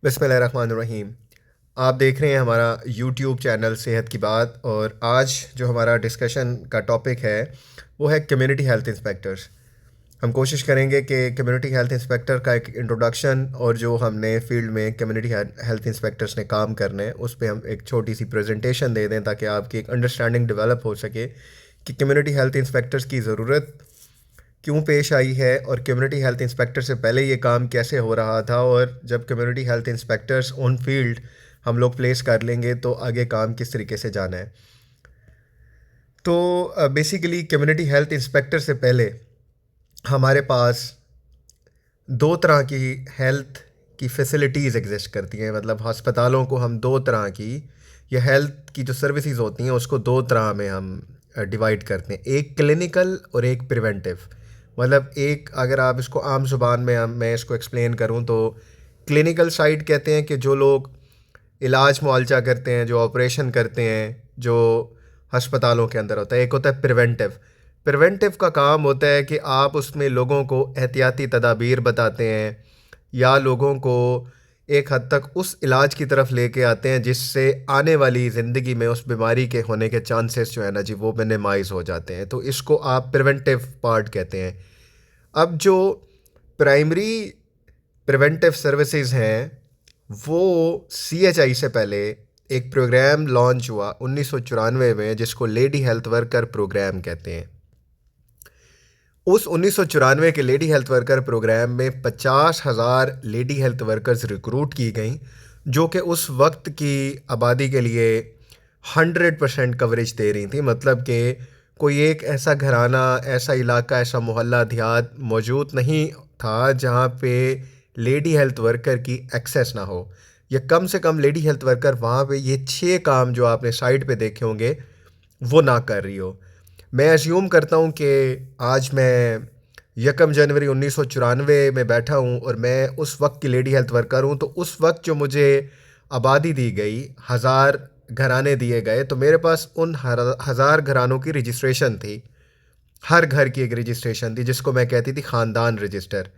बिस्मिल्लाहिर्रहमानिर्रहीम। आप देख रहे हैं हमारा यूट्यूब चैनल सेहत की बात, और आज जो हमारा डिस्कशन का टॉपिक है वो है कम्युनिटी हेल्थ इंस्पेक्टर्स। हम कोशिश करेंगे कि कम्युनिटी हेल्थ इंस्पेक्टर का एक इंट्रोडक्शन और जो हमने फील्ड में कम्युनिटी हेल्थ इंस्पेक्टर्स ने काम करने हैं उस पे हम एक छोटी सी प्रेजेंटेशन दे दें, ताकि आपकी एक अंडरस्टैंडिंग डेवलप हो सके कि कम्युनिटी हेल्थ इंस्पेक्टर्स की ज़रूरत क्यों पेश आई है, और कम्युनिटी हेल्थ इंस्पेक्टर से पहले ये काम कैसे हो रहा था, और जब community health inspectors on field हम लोग प्लेस कर लेंगे तो आगे काम किस तरीके से जाना है। तो बेसिकली कम्युनिटी हेल्थ इंस्पेक्टर से पहले हमारे पास दो तरह की हेल्थ की फैसिलिटीज़ एग्जिस्ट करती हैं। मतलब अस्पतालों को हम दो तरह की, या हेल्थ की जो सर्विसेज होती हैं उसको दो तरह में हम डिवाइड करते हैं, एक क्लिनिकल और एक प्रिवेंटिव। मतलब एक, अगर आप इसको आम ज़ुबान में मैं इसको एक्सप्लेन करूं तो क्लिनिकल साइड कहते हैं कि जो लोग इलाज मुआलजा करते हैं, जो ऑपरेशन करते हैं, जो अस्पतालों के अंदर होता है। एक होता है प्रिवेंटिव। प्रिवेंटिव का काम होता है कि आप उसमें लोगों को एहतियाती तदाबीर बताते हैं, या लोगों को एक हद तक उस इलाज की तरफ लेके आते हैं जिससे आने वाली ज़िंदगी में उस बीमारी के होने के चांसेस जो है ना जी, वो मिनिमाइज़ हो जाते हैं। तो इसको आप प्रिवेंटिव पार्ट कहते हैं। अब जो प्राइमरी प्रिवेंटिव सर्विसेज हैं, वो सीएचआई से पहले एक प्रोग्राम लॉन्च हुआ 1994 में, जिसको लेडी हेल्थ वर्कर प्रोग्राम कहते हैं। उस 1994 के लेडी हेल्थ वर्कर प्रोग्राम में 50,000 लेडी हेल्थ वर्कर्स रिक्रूट की गई, जो कि उस वक्त की आबादी के लिए 100% कवरेज दे रही थी। मतलब कि कोई एक ऐसा घराना, ऐसा इलाका, ऐसा मोहल्ला देहात मौजूद नहीं था जहाँ पे लेडी हेल्थ वर्कर की एक्सेस ना हो, या कम से कम लेडी हेल्थ वर्कर वहाँ पे ये 6 काम जो आपने साइड पे देखे होंगे वो ना कर रही हो। मैं अज्यूम करता हूँ कि आज मैं 1 जनवरी 1994 में बैठा हूँ और मैं उस वक्त की लेडी हेल्थ वर्कर हूँ। तो उस वक्त जो मुझे आबादी दी गई, 1000 घराने दिए गए, तो मेरे पास उन 1000 घरानों की रजिस्ट्रेशन थी। हर घर की एक रजिस्ट्रेशन थी, जिसको मैं कहती थी ख़ानदान रजिस्टर।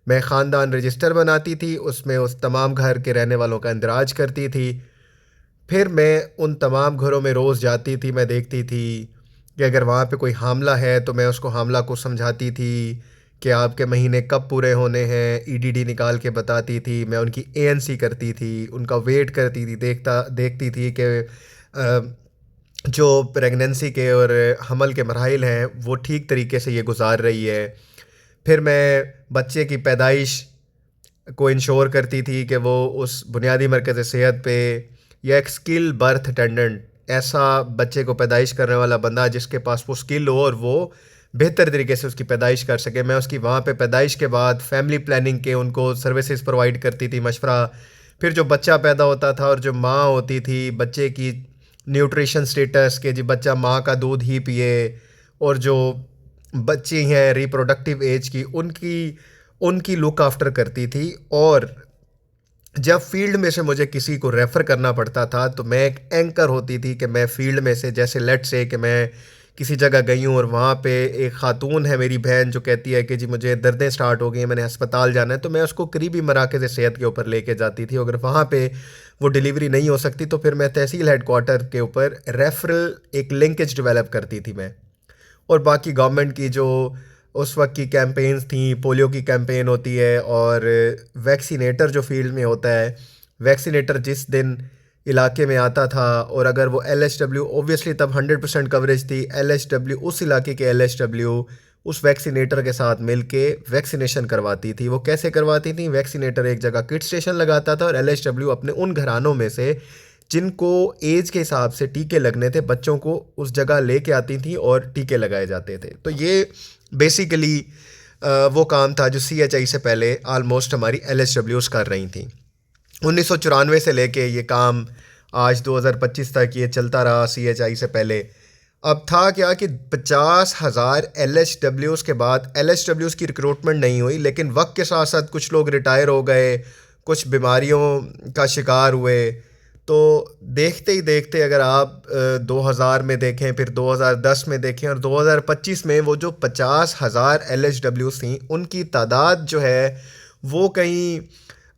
मैं ख़ानदान रजिस्टर बनाती थी, उसमें उस तमाम घर के रहने वालों का इंदराज करती थी। फिर मैं उन तमाम घरों में रोज़ जाती थी, मैं देखती थी कि अगर वहाँ पे कोई हामला है तो मैं उसको हामला को समझाती थी कि आपके महीने कब पूरे होने हैं, ईडीडी निकाल के बताती थी। मैं उनकी एएनसी करती थी, उनका वेट करती थी, देखती थी कि जो प्रेगनेंसी के और हमल के मराहिल हैं वो ठीक तरीके से ये गुजार रही है। फिर मैं बच्चे की पैदाइश को इंश्योर करती थी कि वो उस बुनियादी मरकज़ सेहत पे, या एक स्किल बर्थ अटेंडेंट, ऐसा बच्चे को पैदाइश करने वाला बंदा जिसके पास वो स्किल हो और वो बेहतर तरीके से उसकी पैदाइश कर सके। मैं उसकी वहाँ पे पैदाइश के बाद फैमिली प्लानिंग के उनको सर्विसेज प्रोवाइड करती थी, मशवरा। फिर जो बच्चा पैदा होता था और जो माँ होती थी, बच्चे की न्यूट्रिशन स्टेटस के, जी बच्चा माँ का दूध ही पिए, और जो बच्ची हैं रिप्रोडक्टिव एज की, उनकी उनकी लुक आफ्टर करती थी। और जब फील्ड में से मुझे किसी को रेफ़र करना पड़ता था तो मैं एक एंकर होती थी कि मैं फील्ड में से, जैसे लेट से कि मैं किसी जगह गई हूँ और वहाँ पे एक ख़ातून है मेरी बहन जो कहती है कि जी मुझे दर्दें स्टार्ट हो गई हैं, मैंने अस्पताल जाना है, तो मैं उसको करीबी मराकज़ सेहत के ऊपर लेके जाती थी। अगर वहाँ पे वो डिलीवरी नहीं हो सकती तो फिर मैं तहसील हेडक्वार्टर के ऊपर रेफरल एक लिंकेज डेवलप करती थी मैं। और बाकी गवर्नमेंट की जो उस वक्त की कैंपेन्स थी, पोलियो की कैंपेन होती है, और वैक्सीनेटर जो फील्ड में होता है, वैक्सीनेटर जिस दिन इलाके में आता था, और अगर वो एलएचडब्ल्यू, ओबियसली तब 100% कवरेज थी, एलएचडब्ल्यू उस इलाके के एलएचडब्ल्यू उस वैक्सीनेटर के साथ मिलके वैक्सीनेशन करवाती थी। वो कैसे करवाती थी? वैक्सीनेटर एक जगह किट स्टेशन लगाता था और एलएचडब्ल्यू अपने उन घरानों में से जिनको एज के हिसाब से टीके लगने थे, बच्चों को उस जगह लेके आती थी और टीके लगाए जाते थे। तो ये बेसिकली वो काम था जो सीएचआई से पहले आलमोस्ट हमारी एलएचडब्ल्यूज कर रही थी। 1994 से लेके ये काम आज 2025 तक ये चलता रहा सीएचआई से पहले। अब था क्या कि 50,000 एलएचडब्ल्यूज के बाद एलएचडब्ल्यूज की रिक्रूटमेंट नहीं हुई, लेकिन वक्त के साथ साथ कुछ लोग रिटायर हो गए, कुछ बीमारियों का शिकार हुए। तो देखते ही देखते अगर आप 2000 में देखें, फिर 2010 में देखें, और 2025 में वो जो 50,000 एलएचडब्ल्यूज थी उनकी तादाद जो है वो कहीं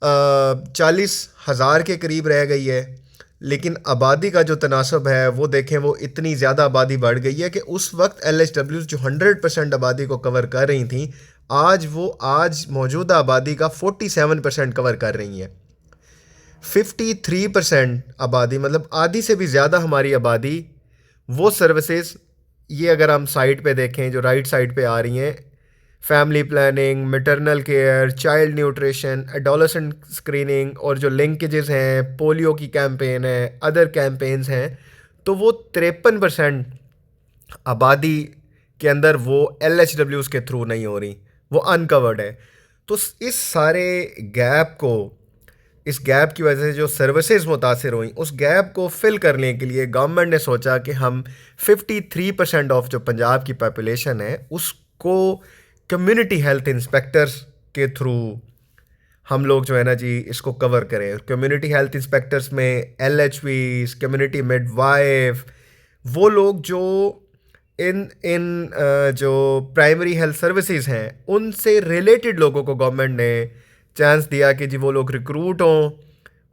40,000 के करीब रह गई है, लेकिन आबादी का जो तनासब है वो देखें, वो इतनी ज़्यादा आबादी बढ़ गई है कि उस वक्त LHWs जो 100% आबादी को कवर कर रही थी, आज मौजूदा आबादी का 47% कवर कर रही हैं। 53% आबादी, मतलब आधी से भी ज़्यादा हमारी आबादी, वो सर्विसेज, ये अगर हम साइड पे देखें जो राइट साइड पे आ रही हैं, family planning, maternal care, child nutrition, adolescent screening, और जो लिंकेजेस हैं, पोलियो की कैंपेन है, अदर कैंपेन्स हैं, तो वो 53% आबादी के अंदर वो LHWs के थ्रू नहीं हो रही, वो अनकवर्ड है। तो इस सारे गैप को, इस गैप की वजह से जो सर्विसेज मुतासिर हुई, उस गैप को फिल करने के लिए गवर्नमेंट ने सोचा कि हम 53% ऑफ जो पंजाब की पॉपुलेशन है उसको कम्युनिटी हेल्थ इंस्पेक्टर्स के थ्रू हम लोग जो है ना जी इसको कवर करें। कम्युनिटी हेल्थ इंस्पेक्टर्स में LHVs, कम्युनिटी मिडवाइफ, वो लोग जो इन इन जो प्राइमरी हेल्थ सर्विसेज हैं उनसे रिलेटेड लोगों को गवर्नमेंट ने चांस दिया कि जी वो लोग रिक्रूट हों,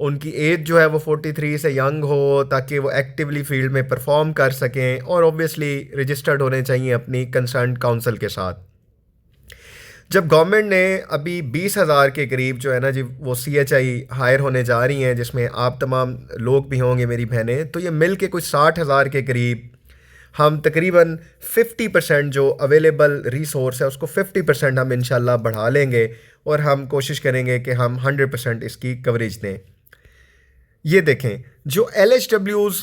उनकी एज जो है वो 43 से यंग हो, ताकि वो एक्टिवली फील्ड में परफॉर्म कर सकें, और ऑब्वियसली रजिस्टर्ड होने चाहिए अपनी कंसर्न काउंसिल के साथ। जब गवर्नमेंट ने अभी 20,000 के करीब जो है ना जी वो CHI हायर होने जा रही हैं, जिसमें आप तमाम लोग भी होंगे मेरी बहनें, तो ये मिल के कुछ 60,000 के करीब, हम तकरीबन 50% जो अवेलेबल रिसोर्स है उसको 50% हम इंशाल्लाह बढ़ा लेंगे, और हम कोशिश करेंगे कि हम 100% इसकी कवरेज दें। ये देखें, जो LHWs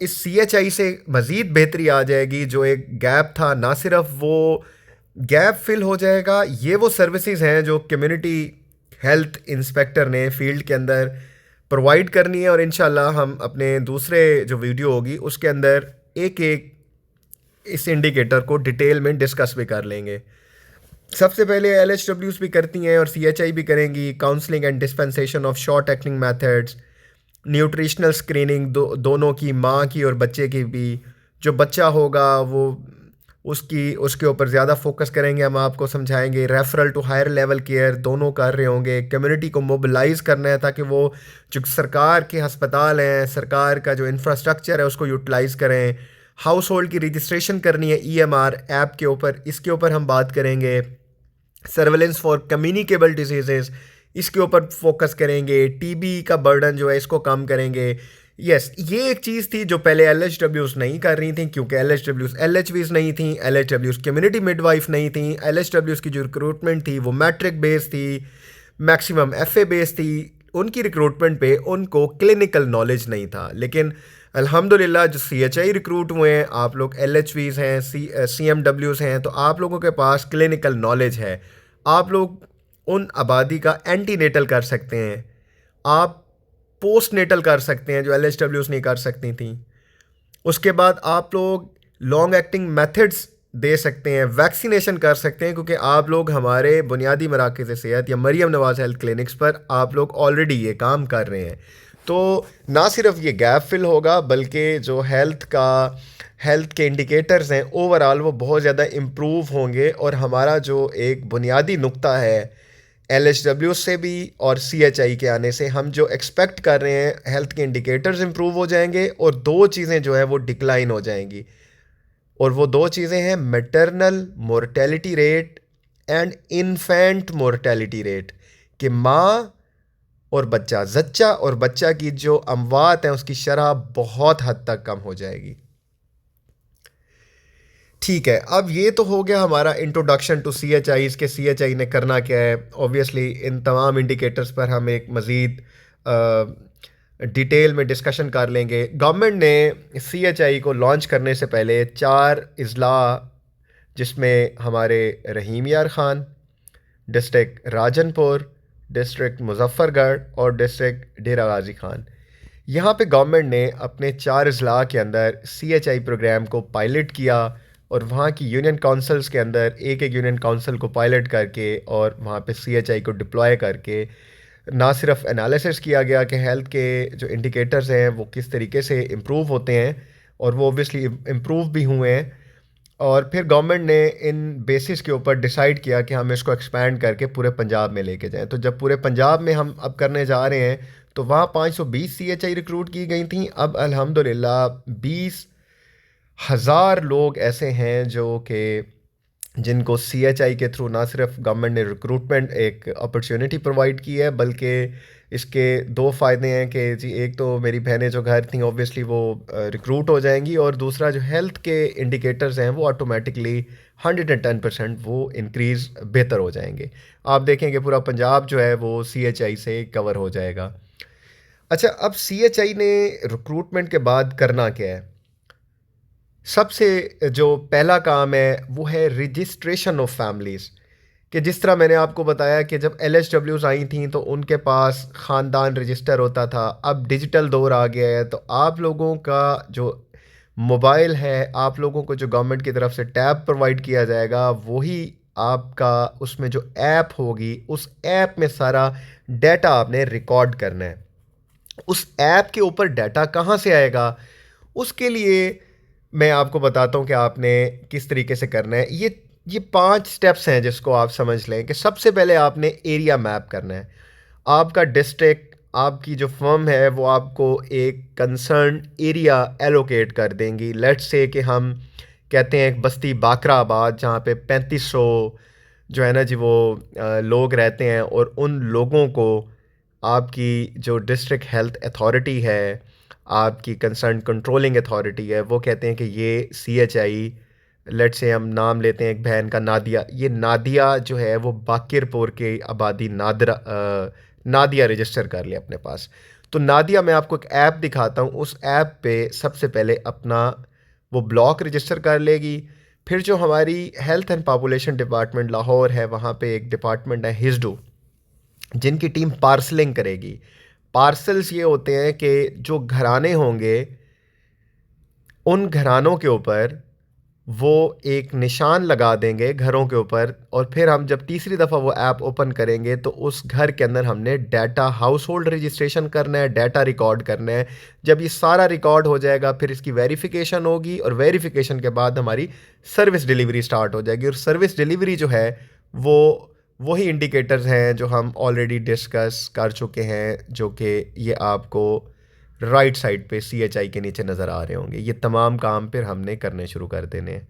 इस CHI से मज़ीद बेहतरी आ जाएगी, जो एक गैप था, ना सिर्फ वो गैप फिल हो जाएगा, ये वो सर्विसेज हैं जो कम्युनिटी हेल्थ इंस्पेक्टर ने फील्ड के अंदर प्रोवाइड करनी है, और इंशाल्लाह हम अपने दूसरे जो वीडियो होगी उसके अंदर एक एक इस इंडिकेटर को डिटेल में डिस्कस भी कर लेंगे। सबसे पहले LHWs भी करती हैं और CHI भी करेंगी counselling and dispensation of short acting methods, nutritional screening, दोनों की, माँ की और बच्चे की भी। जो बच्चा होगा वो उसके ऊपर ज़्यादा फोकस करेंगे, हम आपको समझाएंगे। Referral to higher level care दोनों कर रहे होंगे। कम्युनिटी को मोबिलाइज़ करना है ताकि वो जो सरकार के हस्पताल हैं, सरकार का जो इंफ्रास्ट्रक्चर है उसको यूटिलाइज़ करें। हाउस होल्ड की रजिस्ट्रेशन करनी है EMR ऐप के ऊपर, इसके ऊपर हम बात करेंगे। सर्वेलेंस फॉर कम्युनिकेबल डिजीज़, इसके ऊपर फोकस करेंगे। TB का बर्डन जो है इसको कम करेंगे। यस, ये एक चीज़ थी जो पहले LHWs नहीं कर रही थी, क्योंकि LHWs LHVs नहीं थी, LHWs कम्युनिटी मिडवाइफ नहीं थी। LHWs की जो रिक्रूटमेंट थी वो मैट्रिक बेस्ड थी, मैक्सिमम FA बेस्ड थी। उनकी रिक्रूटमेंट पे उनको क्लिनिकल नॉलेज नहीं था। लेकिन अल्हम्दुलिल्लाह जो CHI रिक्रूट हुए हैं, आप लोग LHVs हैं, CMWs हैं, तो आप लोगों के पास क्लिनिकल नॉलेज है। आप लोग उन आबादी का एंटीनेटल कर सकते हैं, आप पोस्ट नेटल कर सकते हैं जो LHWs नहीं कर सकती थी। उसके बाद आप लोग लॉन्ग एक्टिंग मेथड्स दे सकते हैं, वैक्सीनेशन कर सकते हैं, क्योंकि आप लोग हमारे बुनियादी मराकज़ सेहत या मरियम नवाज़ हेल्थ क्लिनिक्स पर आप लोग ऑलरेडी ये काम कर रहे हैं। तो ना सिर्फ ये गैप फिल होगा, बल्कि जो हेल्थ के इंडिकेटर्स हैं ओवरऑल वो बहुत ज़्यादा इम्प्रूव होंगे, और हमारा जो एक बुनियादी नुक्ता है LHW से भी और CHI के आने से, हम जो एक्सपेक्ट कर रहे हैं हेल्थ के इंडिकेटर्स इंप्रूव हो जाएंगे, और दो चीज़ें जो है वो डिक्लाइन हो जाएंगी। और वो दो चीज़ें हैं maternal mortality rate and infant mortality rate, कि माँ और बच्चा, जच्चा और बच्चा की जो अमवात है उसकी शरह बहुत हद तक कम हो जाएगी। ठीक है, अब ये तो हो गया हमारा इंट्रोडक्शन टू CHI, के CHI ने करना क्या है। ऑब्वियसली इन तमाम इंडिकेटर्स पर हम एक मज़ीद डिटेल में डिस्कशन कर लेंगे। गवर्नमेंट ने CHI को लॉन्च करने से पहले 4 अजला, जिसमें हमारे रहीम यार ख़ान, डिस्ट्रिक्ट राजनपुर, डिस्ट्रिक्ट मुजफ्फरगढ़ और डिस्ट्रिक्ट डेरा गाजी खान, यहाँ पे गवर्नमेंट ने अपने 4 अजला के अंदर CHI प्रोग्राम को पायलट किया, और वहाँ की यूनियन काउंसिल्स के अंदर एक एक यूनियन काउंसिल को पायलट करके और वहाँ पे CHI को डिप्लॉय करके ना सिर्फ एनालिसिस किया गया कि हेल्थ के जो इंडिकेटर्स हैं वो किस तरीके से इम्प्रूव होते हैं, और वो ऑब्वियसली इम्प्रूव भी हुए हैं, और फिर गवर्नमेंट ने इन बेसिस के ऊपर डिसाइड किया कि हम इसको एक्सपैंड करके पूरे पंजाब में लेके जाएं। तो जब पूरे पंजाब में हम अब करने जा रहे हैं तो वहाँ 520 सीएचआई रिक्रूट की गई थी। अब अल्हम्दुलिल्लाह 20,000 लोग ऐसे हैं जो कि जिनको सीएचआई के थ्रू ना सिर्फ गवर्नमेंट ने रिक्रूटमेंट एक अपॉर्चुनिटी प्रोवाइड की है, बल्कि इसके दो फ़ायदे हैं कि जी एक तो मेरी बहनें जो घर थी ऑब्वियसली वो रिक्रूट हो जाएंगी, और दूसरा जो हेल्थ के इंडिकेटर्स हैं वो ऑटोमेटिकली 110% वो इंक्रीज़ बेहतर हो जाएंगे। आप देखेंगे पूरा पंजाब जो है वो सीएचआई से कवर हो जाएगा। अच्छा, अब सीएचआई ने रिक्रूटमेंट के बाद करना क्या है? सबसे जो पहला काम है वो है रजिस्ट्रेशन ऑफ फैमिलीज़। कि जिस तरह मैंने आपको बताया कि जब एलएचडब्ल्यूज़ आई थी तो उनके पास ख़ानदान रजिस्टर होता था, अब डिजिटल दौर आ गया है तो आप लोगों का जो मोबाइल है, आप लोगों को जो गवर्नमेंट की तरफ से टैब प्रोवाइड किया जाएगा वही आपका उसमें जो ऐप होगी उस ऐप में सारा डाटा आपने रिकॉर्ड करना है। उस ऐप के ऊपर डाटा कहाँ से आएगा, उसके लिए मैं आपको बताता हूँ कि आपने किस तरीके से करना है। ये 5 स्टेप्स हैं जिसको आप समझ लें कि सबसे पहले आपने एरिया मैप करना है। आपका डिस्ट्रिक्ट, आपकी जो फर्म है वो आपको एक कंसर्न एरिया एलोकेट कर देंगी। लेट्स से कि हम कहते हैं एक बस्ती बाकराबाद जहाँ पे 3500 जो है ना जी वो लोग रहते हैं, और उन लोगों को आपकी जो डिस्ट्रिक्ट हेल्थ अथॉरिटी है, आपकी कंसर्न कंट्रोलिंग अथॉरिटी है, वो कहते हैं कि ये सीएचआई, लेट से हम नाम लेते हैं एक बहन का नादिया, ये नादिया जो है वो बाकिरपुर के आबादी नादिया रजिस्टर कर ले अपने पास। तो नादिया मैं आपको एक ऐप दिखाता हूँ, उस ऐप पे सबसे पहले अपना वो ब्लॉक रजिस्टर कर लेगी। फिर जो हमारी health and population department Lahore है वहाँ पे एक डिपार्टमेंट है हिजडू, जिनकी टीम पार्सलिंग करेगी। पार्सल्स ये होते हैं कि जो घराने होंगे उन घरानों के ऊपर वो एक निशान लगा देंगे घरों के ऊपर, और फिर हम जब तीसरी दफ़ा वो ऐप ओपन करेंगे तो उस घर के अंदर हमने डाटा हाउस होल्ड रजिस्ट्रेशन करना है, डाटा रिकॉर्ड करना है। जब ये सारा रिकॉर्ड हो जाएगा फिर इसकी वेरिफिकेशन होगी, और वेरिफिकेशन के बाद हमारी सर्विस डिलीवरी स्टार्ट हो जाएगी। और सर्विस डिलीवरी जो है वो वही इंडिकेटर्स हैं जो हम ऑलरेडी डिस्कस कर चुके हैं, जो कि ये आपको राइट साइड पे सीएचआई के नीचे नज़र आ रहे होंगे। ये तमाम काम फिर हमने करने शुरू कर देने हैं।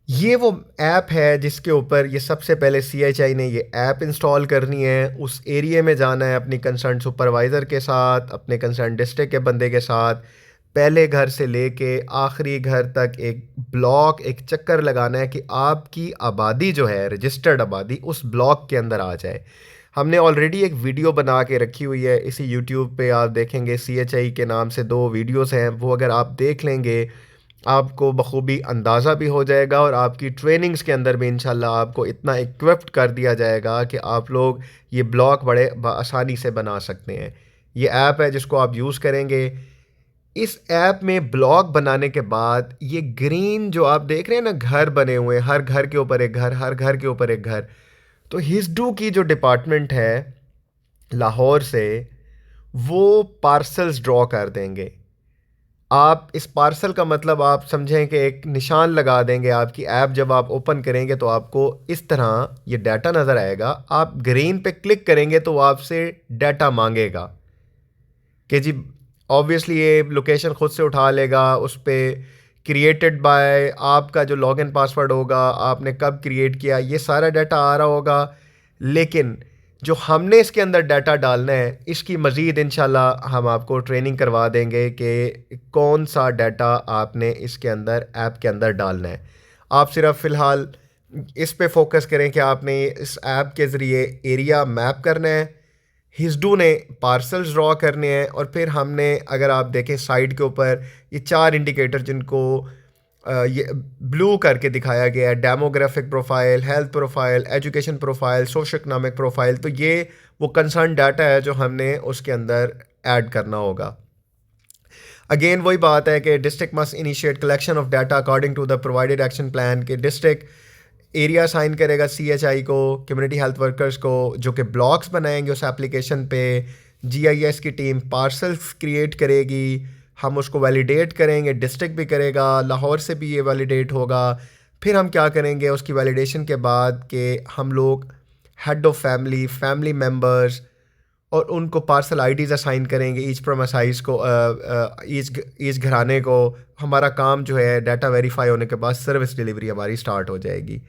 ये वो ऐप है जिसके ऊपर ये सबसे पहले सीएचआई ने ये ऐप इंस्टॉल करनी है। उस एरिया में जाना है अपनी कंसर्न सुपरवाइज़र के साथ, अपने कंसर्न डिस्ट्रिक्ट के बंदे के साथ, पहले घर से लेके आखिरी घर तक एक ब्लॉक एक चक्कर लगाना है कि आपकी आबादी जो है रजिस्टर्ड आबादी उस ब्लॉक के अंदर आ जाए। हमने ऑलरेडी एक वीडियो बना के रखी हुई है, इसी यूट्यूब पे आप देखेंगे सीएचआई के नाम से 2 वीडियोस हैं, वो अगर आप देख लेंगे आपको बखूबी अंदाज़ा भी हो जाएगा, और आपकी ट्रेनिंग्स के अंदर भी इंशाल्लाह आपको इतना इक्विप्ड कर दिया जाएगा कि आप लोग ये ब्लॉक बड़े आसानी से बना सकते हैं। ये ऐप है जिसको आप यूज़ करेंगे। इस ऐप में ब्लॉक बनाने के बाद ये ग्रीन जो आप देख रहे हैं ना घर बने हुए हैं, हर घर के ऊपर एक घर, हर घर के ऊपर एक घर, तो हिजडू की जो डिपार्टमेंट है लाहौर से वो पार्सल्स ड्रॉ कर देंगे। आप इस पार्सल का मतलब आप समझें कि एक निशान लगा देंगे। आपकी ऐप जब आप ओपन करेंगे तो आपको इस तरह ये डाटा नज़र आएगा। आप ग्रीन पे क्लिक करेंगे तो वो आपसे डाटा मांगेगा कि जी ऑब्वियसली ये लोकेशन ख़ुद से उठा लेगा, उस पर क्रिएटेड बाय आपका जो लॉगिन पासवर्ड होगा, आपने कब क्रिएट किया, ये सारा डाटा आ रहा होगा। लेकिन जो हमने इसके अंदर डाटा डालना है इसकी मज़ीद इंशाल्लाह हम आपको ट्रेनिंग करवा देंगे कि कौन सा डाटा आपने इसके अंदर ऐप के अंदर डालना है। आप सिर्फ फ़िलहाल इस पे फोकस करें कि आपने इस ऐप के ज़रिए एरिया मैप करना है, हिजडू ने पार्सल्स ड्रॉ करने हैं, और फिर हमने अगर आप देखें साइड के ऊपर ये 4 इंडिकेटर जिनको ये ब्लू करके दिखाया गया है, demographic profile, health profile, education profile, socio economic profile, तो ये वो कंसर्न डाटा है जो हमने उसके अंदर ऐड करना होगा। अगेन वही बात है कि district must initiate collection of data according to the provided action plan, के डिस्ट्रिक्ट एरिया साइन करेगा सीएचआई को, कम्युनिटी हेल्थ वर्कर्स को, जो कि ब्लॉक्स बनाएंगे उस एप्लीकेशन पे, जीआईएस की टीम पार्सल्स क्रिएट करेगी, हम उसको वैलिडेट करेंगे, डिस्ट्रिक्ट भी करेगा, लाहौर से भी ये वैलिडेट होगा। फिर हम क्या करेंगे उसकी वैलिडेशन के बाद कि हम लोग head of family, family members और उनको पार्सल आईडीज़ असाइन करेंगे ईच प्रोमासाइज को, ईच घराने को। हमारा काम जो है डाटा वेरीफाई होने के बाद सर्विस डिलीवरी हमारी स्टार्ट हो जाएगी।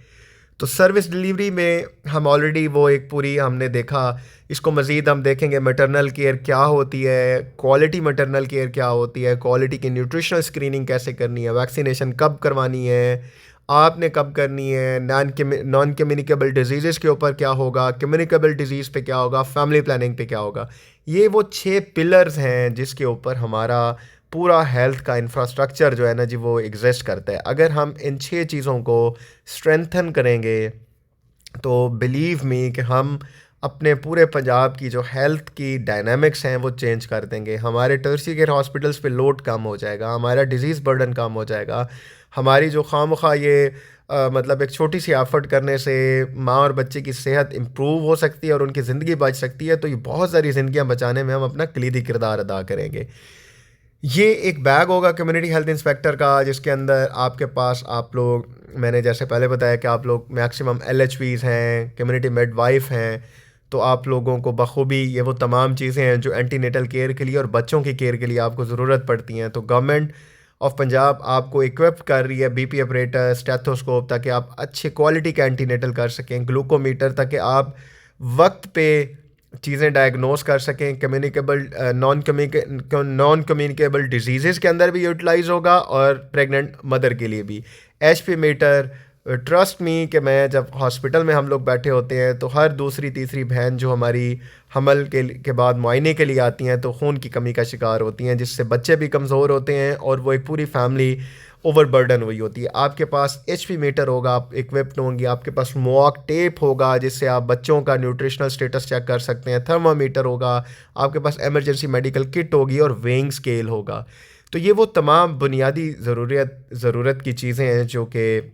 तो सर्विस डिलीवरी में हम ऑलरेडी वो एक पूरी हमने देखा, इसको मज़ीद हम देखेंगे मैटरनल केयर क्या होती है, क्वालिटी मैटरनल केयर क्या होती है, क्वालिटी की न्यूट्रिशनल स्क्रीनिंग कैसे करनी है, वैक्सीनेशन कब करवानी है, आपने कब करनी है, नॉन कम्युनिकेबल डिजीज़ के ऊपर क्या होगा, कम्युनिकेबल डिजीज़ पे क्या होगा, फैमिली प्लानिंग पे क्या होगा। ये वो 6 पिलर्स हैं जिसके ऊपर हमारा पूरा हेल्थ का इंफ्रास्ट्रक्चर जो है ना जी वो एग्जिस्ट करता है। अगर हम इन 6 चीज़ों को स्ट्रेंथन करेंगे तो बिलीव मी कि हम अपने पूरे पंजाब की जो हेल्थ की डायनामिक्स हैं वो चेंज कर देंगे। हमारे टर्शियरी केयर हॉस्पिटल्स पे लोड कम हो जाएगा, हमारा डिज़ीज़ बर्डन कम हो जाएगा, हमारी जो खामखा ये मतलब एक छोटी सी एफर्ट करने से माँ और बच्चे की सेहत इम्प्रूव हो सकती है और उनकी ज़िंदगी बच सकती है। तो ये बहुत सारी ज़िंदगियाँ बचाने में हम अपना कलीदी किरदार अदा करेंगे। ये एक बैग होगा कम्युनिटी हेल्थ इंस्पेक्टर का जिसके अंदर आपके पास आप लोग, मैंने जैसे पहले बताया कि आप लोग मैक्सिमम एलएचवीज़ हैं, कम्युनिटी मिडवाइफ हैं, तो आप लोगों को बखूबी ये वो तमाम चीज़ें हैं जो एंटीनेटल केयर के लिए और बच्चों की केयर के लिए आपको ज़रूरत पड़ती हैं। तो गवर्नमेंट ऑफ पंजाब आपको इक्विप कर रही है बीपी ऑपरेटर, स्टेथोस्कोप, ताकि आप अच्छे क्वालिटी का एंटीनेटल कर सकें, ग्लूकोमीटर ताकि आप वक्त पे चीज़ें डायग्नोस कर सकें, कम्युनिकेबल नॉन कम्युनिकेबल डिजीज़ के अंदर भी यूटिलाइज़ होगा और प्रेग्नेंट मदर के लिए भी। एचपी मीटर, ट्रस्ट मी कि मैं जब हॉस्पिटल में हम लोग बैठे होते हैं तो हर दूसरी तीसरी बहन जो हमारी हमल के बाद मुआयने के लिए आती हैं तो खून की कमी का शिकार होती हैं, जिससे बच्चे भी कमज़ोर होते हैं और वो एक पूरी फैमिली ओवरबर्डन हुई होती है। आपके पास एचपी मीटर होगा, आप इक्विप्ड होंगी, आपके पास मॉक टेप होगा जिससे आप बच्चों का न्यूट्रिशनल स्टेटस चेक कर सकते हैं, थर्मामीटर होगा, आपके पास इमरजेंसी मेडिकल किट होगी और वेइंग स्केल होगा। तो ये वो तमाम बुनियादी ज़रूरत की चीज़ें हैं जो कि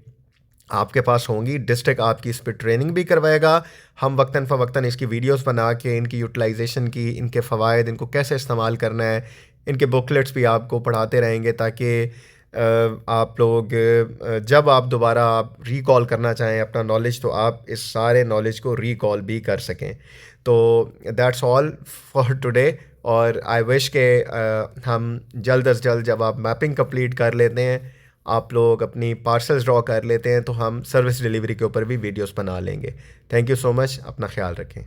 आपके पास होंगी। डिस्ट्रिक्ट आपकी इस पे ट्रेनिंग भी करवाएगा। हम वक्तन फ़वक्तन इसकी वीडियोस बना के इनकी यूटिलाइजेशन की, इनके फ़वाइद, इनको कैसे इस्तेमाल करना है, इनके बुकलेट्स भी आपको पढ़ाते रहेंगे ताकि आप लोग जब आप दोबारा आप रिकॉल करना चाहें अपना नॉलेज तो आप इस सारे नॉलेज को रिकॉल भी कर सकें। तो दैट्स ऑल फॉर टुडे। और आई विश के हम जल्द अज जल्द जब आप मैपिंग कंप्लीट कर लेते हैं, आप लोग अपनी पार्सल्स ड्रॉ कर लेते हैं, तो हम सर्विस डिलीवरी के ऊपर भी वीडियोस बना लेंगे। थैंक यू सो मच, अपना ख्याल रखें।